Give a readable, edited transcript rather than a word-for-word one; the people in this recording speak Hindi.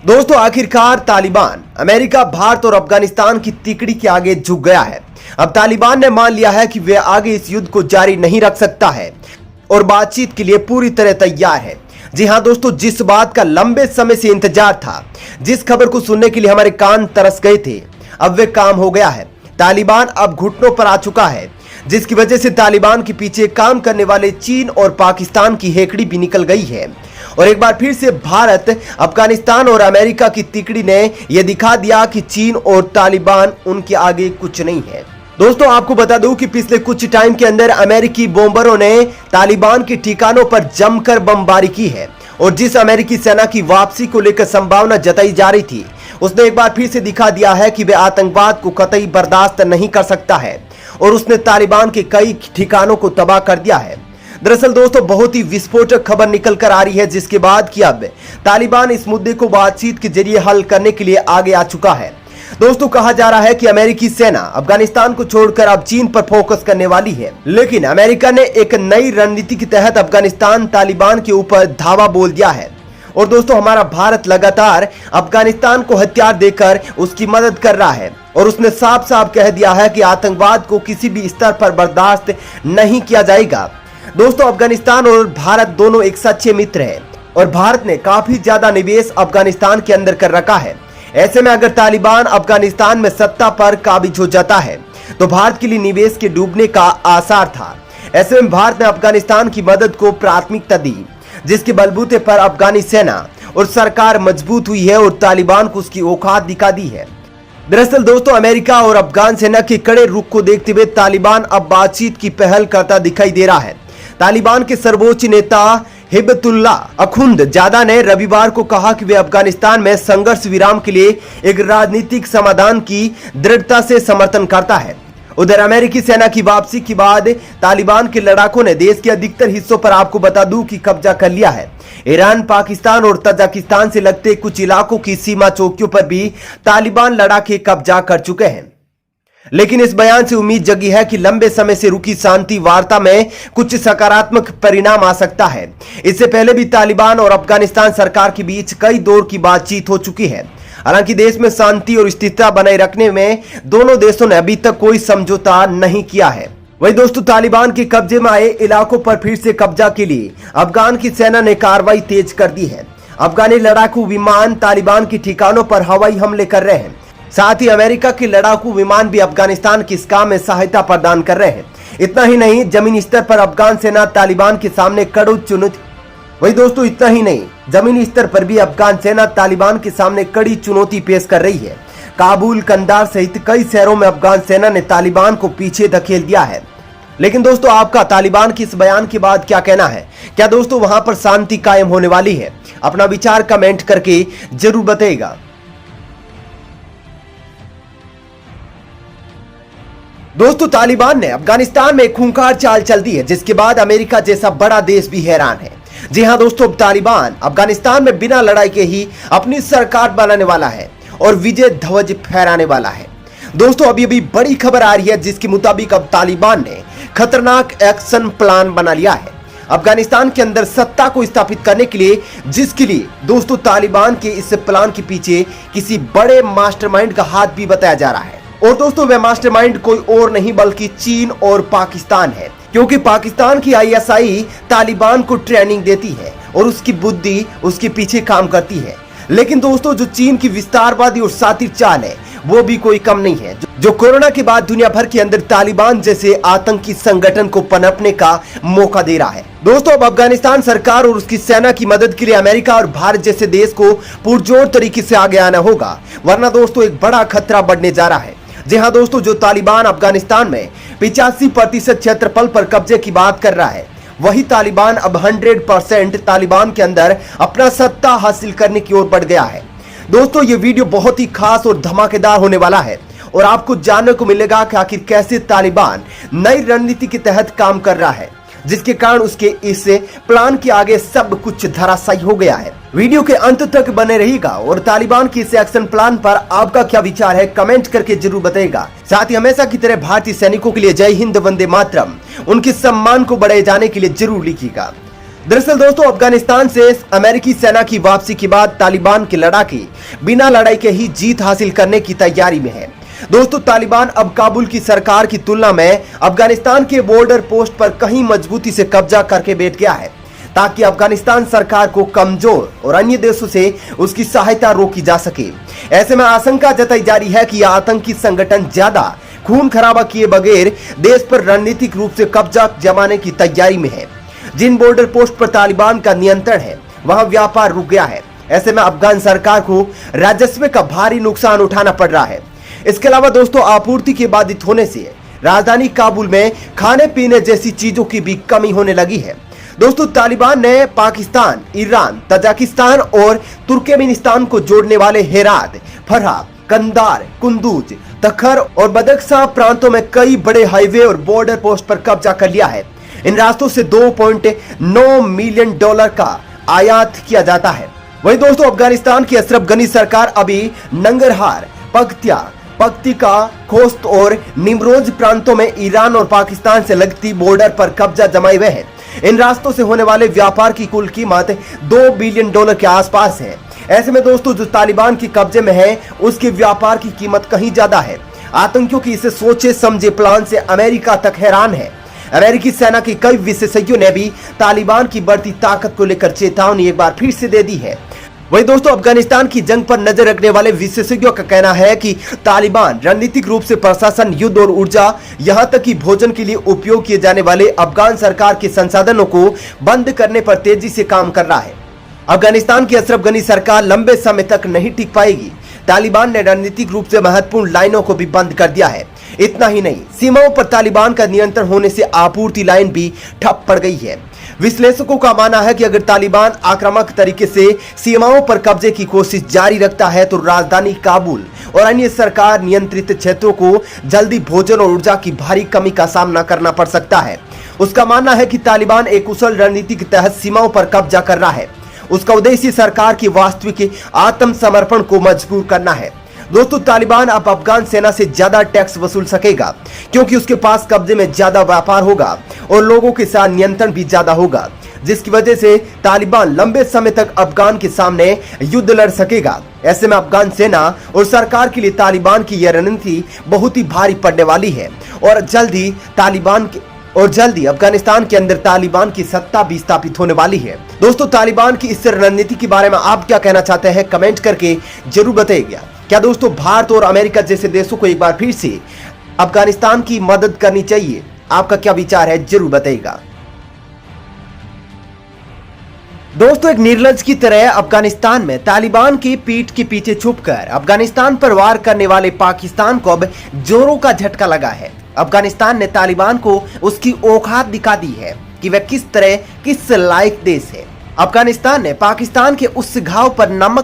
दोस्तों आखिरकार तालिबान अमेरिका, भारत और अफगानिस्तान की तिकड़ी के आगे झुक गया है। अब तालिबान ने मान लिया है कि वे आगे इस युद्ध को जारी नहीं रख सकता है और बातचीत के लिए पूरी तरह तैयार है। जी हां दोस्तों, जिस बात का लंबे समय से इंतजार था, जिस खबर को सुनने के लिए हमारे कान तरस गए थे, अब वे काम हो गया है। तालिबान अब घुटनों पर आ चुका है, जिसकी वजह से तालिबान के पीछे काम करने वाले चीन और पाकिस्तान की हेकड़ी भी निकल गई है। और एक बार फिर से भारत, अफगानिस्तान और अमेरिका की तिकड़ी ने यह दिखा दिया कि चीन और तालिबान उनके आगे कुछ नहीं है। दोस्तों आपको बता दूं कि पिछले कुछ टाइम के अंदर अमेरिकी बॉम्बरों ने तालिबान के ठिकानों पर जमकर बमबारी की है और जिस अमेरिकी सेना की वापसी को लेकर संभावना जताई जा रही थी, उसने एक बार फिर से दिखा दिया है कि वे आतंकवाद को कतई बर्दाश्त नहीं कर सकता है और उसने तालिबान के कई ठिकानों को तबाह कर दिया है। दरअसल दोस्तों बहुत ही विस्फोटक खबर निकल कर आ रही है, जिसके बाद कि अब तालिबान इस मुद्दे को बातचीत के जरिए हल करने के लिए आगे आ चुका है। दोस्तों कहा जा रहा है कि अमेरिकी सेना अफगानिस्तान को छोड़कर अब चीन पर फोकस करने वाली है, लेकिन अमेरिका ने एक नई रणनीति के तहत अफगानिस्तान तालिबान के ऊपर धावा बोल दिया है। और दोस्तों हमारा भारत लगातार अफगानिस्तान को हथियार देकर उसकी मदद कर रहा है और उसने साफ साफ कह दिया है कि आतंकवाद को किसी भी स्तर पर बर्दाश्त नहीं किया जाएगा। दोस्तों अफगानिस्तान और भारत दोनों एक सच्चे मित्र हैं और भारत ने काफी ज्यादा निवेश अफगानिस्तान के अंदर कर रखा है। ऐसे में अगर तालिबान अफगानिस्तान में सत्ता पर काबिज हो जाता है तो भारत के लिए निवेश के डूबने का आसार था। ऐसे में भारत ने अफगानिस्तान की मदद को प्राथमिकता दी, जिसके बलबूते पर अफगानी सेना और सरकार मजबूत हुई है और तालिबान को उसकी औकात दिखा दी है। दरअसल दोस्तों अमेरिका और अफगान सेना के कड़े रुख को देखते हुए तालिबान अब बातचीत की पहल करता दिखाई दे रहा है। तालिबान के सर्वोच्च नेता हिबतुल्लाह अखुंदजादा ने रविवार को कहा कि वे अफगानिस्तान में संघर्ष विराम के लिए एक राजनीतिक समाधान की दृढ़ता से समर्थन करता है। उधर अमेरिकी सेना की वापसी के बाद तालिबान के लड़ाकों ने देश के अधिकतर हिस्सों पर, आपको बता दूं कि कब्जा कर लिया है। ईरान, पाकिस्तान और तजाकिस्तान से लगते कुछ इलाकों की सीमा चौकियों पर भी तालिबान लड़ाके कब्जा कर चुके हैं। लेकिन इस बयान से उम्मीद जगी है कि लंबे समय से रुकी शांति वार्ता में कुछ सकारात्मक परिणाम आ सकता है। इससे पहले भी तालिबान और अफगानिस्तान सरकार के बीच कई दौर की बातचीत हो चुकी है। हालांकि देश में शांति और स्थिरता बनाए रखने में दोनों देशों ने अभी तक कोई समझौता नहीं किया है। वही दोस्तों तालिबान के कब्जे में आए इलाकों पर फिर से कब्जा के लिए अफगान की सेना ने कार्रवाई तेज कर दी है। अफगानी लड़ाकू विमान तालिबान के ठिकानों पर हवाई हमले कर रहे हैं। साथ ही अमेरिका के लड़ाकू विमान भी अफगानिस्तान की इस काम में सहायता प्रदान कर रहे हैं। इतना ही नहीं, जमीनी स्तर पर अफगान सेना तालिबान के सामने कड़ी चुनौती जमीनी स्तर पर भी अफगान सेना तालिबान के सामने कड़ी चुनौती पेश कर रही है। काबुल, कंदार सहित कई शहरों में अफगान सेना ने तालिबान को पीछे धकेल दिया है। लेकिन दोस्तों आपका तालिबान के इस बयान के बाद क्या कहना है? क्या दोस्तों वहां पर शांति कायम होने वाली है? अपना विचार कमेंट करके जरूर बताइएगा। दोस्तों तालिबान ने अफगानिस्तान में खूंखार चाल चल दी है, जिसके बाद अमेरिका जैसा बड़ा देश भी हैरान है। जी हां दोस्तों, अब तालिबान अफगानिस्तान में बिना लड़ाई के ही अपनी सरकार बनाने वाला है और विजय ध्वज फहराने वाला है। दोस्तों अभी बड़ी खबर आ रही है, जिसके मुताबिक अब तालिबान ने खतरनाक एक्शन प्लान बना लिया है अफगानिस्तान के अंदर सत्ता को स्थापित करने के लिए, जिसके लिए दोस्तों तालिबान के इस प्लान के पीछे किसी बड़े मास्टरमाइंड का हाथ भी बताया जा रहा है। और दोस्तों वह मास्टरमाइंड कोई और नहीं बल्कि चीन और पाकिस्तान है, क्योंकि पाकिस्तान की आईएसआई तालिबान को ट्रेनिंग देती है और उसकी बुद्धि उसके पीछे काम करती है। लेकिन दोस्तों जो चीन की विस्तारवादी और शातिर चाल है वो भी कोई कम नहीं है, जो कोरोना के बाद दुनिया भर के अंदर तालिबान जैसे आतंकी संगठन को पनपने का मौका दे रहा है। दोस्तों अब अफगानिस्तान सरकार और उसकी सेना की मदद के लिए अमेरिका और भारत जैसे देश को पुरजोर तरीके से आगे आना होगा, वरना दोस्तों एक बड़ा खतरा बढ़ने जा रहा है। जी हां दोस्तों, जो तालिबान अफगानिस्तान में 85% क्षेत्रफल पर कब्जे की बात कर रहा है, वही तालिबान अब 100% तालिबान के अंदर अपना सत्ता हासिल करने की ओर बढ़ गया है। दोस्तों ये वीडियो बहुत ही खास और धमाकेदार होने वाला है और आपको जानने को मिलेगा कि आखिर कैसे तालिबान नई रणनीति के तहत काम कर रहा है, जिसके कारण उसके इस प्लान के आगे सब कुछ धराशायी हो गया है। वीडियो के अंत तक बने रहिएगा और तालिबान की इस एक्शन प्लान पर आपका क्या विचार है कमेंट करके जरूर बताइएगा। साथ ही हमेशा की तरह भारतीय सैनिकों के लिए जय हिंद, वंदे मातरम, उनके सम्मान को बढ़ाए जाने के लिए जरूर लिखिएगा। दरअसल दोस्तों, अफगानिस्तान से अमेरिकी सेना की वापसी के बाद तालिबान के लड़ाके बिना लड़ाई के ही जीत हासिल करने की तैयारी में है। दोस्तों, तालिबान अब काबुल की सरकार की तुलना में अफगानिस्तान के बॉर्डर पोस्ट पर कहीं मजबूती से कब्जा करके बैठ गया है, ताकि अफगानिस्तान सरकार को कमजोर और अन्य देशों से उसकी सहायता रोकी जा सके। ऐसे में आशंका जताई जा रही है कि यह आतंकी संगठन ज्यादा खून खराबा किए बगैर देश पर रणनीतिक रूप से कब्जा जमाने की तैयारी में है। जिन बॉर्डर पोस्ट पर तालिबान का नियंत्रण है, वहां व्यापार रुक गया है। ऐसे में अफगान सरकार को राजस्व का भारी नुकसान उठाना पड़ रहा है। इसके अलावा दोस्तों, आपूर्ति के बाधित होने से राजधानी काबुल में खाने पीने जैसी चीजों की भी कमी होने लगी है। दोस्तों, तालिबान ने पाकिस्तान, ईरान, तजाकिस्तान और तुर्कमेनिस्तान को जोड़ने वाले हेरात, फरहा, कंदार, कुंदूज, तखर और बदख्शां प्रांतों में कई बड़े हाईवे और बॉर्डर पोस्ट पर कब्जा कर लिया है। इन रास्तों से $2.9 मिलियन का आयात किया जाता है। वहीं दोस्तों, अफगानिस्तान की अशरफ गनी सरकार अभी नंगरहार, पक्तिका, खोस्त और निमरोज प्रांतों में ईरान और पाकिस्तान से लगती बॉर्डर पर कब्जा जमाए हुए है। इन रास्तों से होने वाले व्यापार की कुल कीमत $2 बिलियन के आसपास है। ऐसे में दोस्तों, जो तालिबान के कब्जे में है, उसके व्यापार की कीमत कहीं ज्यादा है। आतंकियों की इसे सोचे समझे प्लान से अमेरिका तक हैरान है। अमेरिकी सेना के कई विशेषज्ञों ने भी तालिबान की बढ़ती ताकत को लेकर चेतावनी एक बार फिर से दे दी है। वहीं दोस्तों, अफगानिस्तान की जंग पर नजर रखने वाले विशेषज्ञों का कहना है कि तालिबान रणनीतिक रूप से प्रशासन, युद्ध और ऊर्जा, यहां तक कि भोजन के लिए उपयोग किए जाने वाले अफगान सरकार के संसाधनों को बंद करने पर तेजी से काम कर रहा है। अफगानिस्तान की अशरफ गनी सरकार लंबे समय तक नहीं टिक पाएगी। तालिबान ने रणनीतिक रूप से महत्वपूर्ण लाइनों को भी बंद कर दिया है। इतना ही नहीं, सीमाओं पर तालिबान का नियंत्रण होने से आपूर्ति लाइन भी ठप पड़ गई है। विश्लेषकों का मानना है कि अगर तालिबान आक्रामक तरीके से सीमाओं पर कब्जे की कोशिश जारी रखता है, तो राजधानी काबुल और अन्य सरकार नियंत्रित क्षेत्रों को जल्दी भोजन और ऊर्जा की भारी कमी का सामना करना पड़ सकता है। उसका मानना है कि तालिबान एक कुशल रणनीति के तहत सीमाओं पर कब्जा कर रहा है। उसका उद्देश्य सरकार की वास्तविक आत्मसमर्पण को मजबूर करना है। दोस्तों, तालिबान अब अफगान सेना से ज्यादा टैक्स वसूल सकेगा, क्योंकि उसके पास कब्जे में ज्यादा व्यापार होगा और लोगों के साथ नियंत्रण भी ज्यादा होगा, जिसकी वजह से तालिबान लंबे समय तक अफगान के सामने युद्ध लड़ सकेगा। ऐसे में अफगान सेना और सरकार के लिए तालिबान की यह रणनीति बहुत ही भारी पड़ने वाली है और जल्दी अफगानिस्तान के अंदर तालिबान की सत्ता भी स्थापित होने वाली है। दोस्तों, तालिबान की इस रणनीति के बारे में आप क्या कहना चाहते हैं, कमेंट करके जरूर बताइएगा। क्या दोस्तों, भारत और अमेरिका जैसे देशों को एक बार फिर से अफगानिस्तान की मदद करनी चाहिए? आपका क्या विचार है, जरूर बताइएगा। दोस्तों, एक निर्लज्ज की तरह अफगानिस्तान में तालिबान की पीठ के पीछे छुपकर अफगानिस्तान पर वार करने वाले पाकिस्तान को अब जोरों का झटका लगा है। अफगानिस्तान ने तालिबान को उसकी औकात दिखा दी है कि वह किस लायक देश है। अफगानिस्तान ने पाकिस्तान के उस घाव पर नमक